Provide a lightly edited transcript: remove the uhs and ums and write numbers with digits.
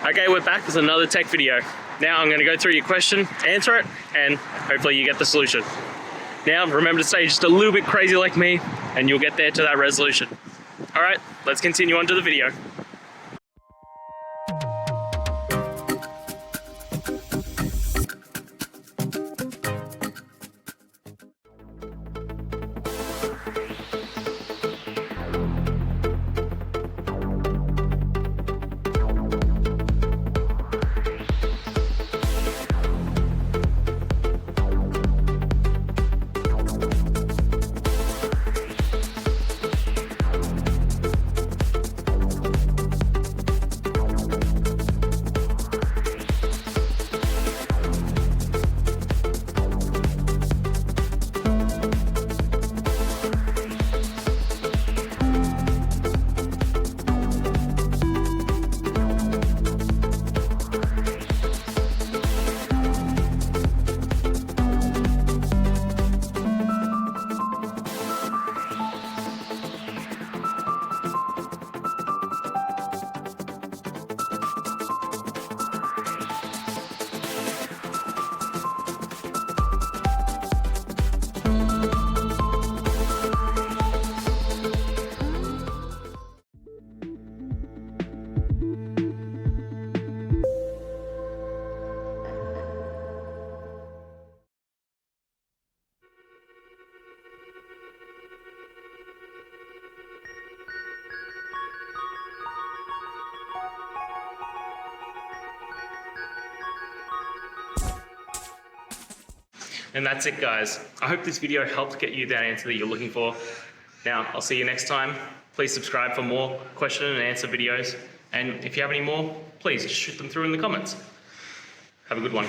Okay, we're back with another tech video. Now I'm going to go through your question, answer it, and hopefully you get the solution. Now remember to stay just a little bit crazy like me, and you'll get there to that resolution. Alright, let's continue on to the video. And that's it, guys. I hope this video helped get you that answer that you're looking for. Now, I'll see you next time. Please subscribe for more question and answer videos. And if you have any more, please just shoot them through in the comments. Have a good one.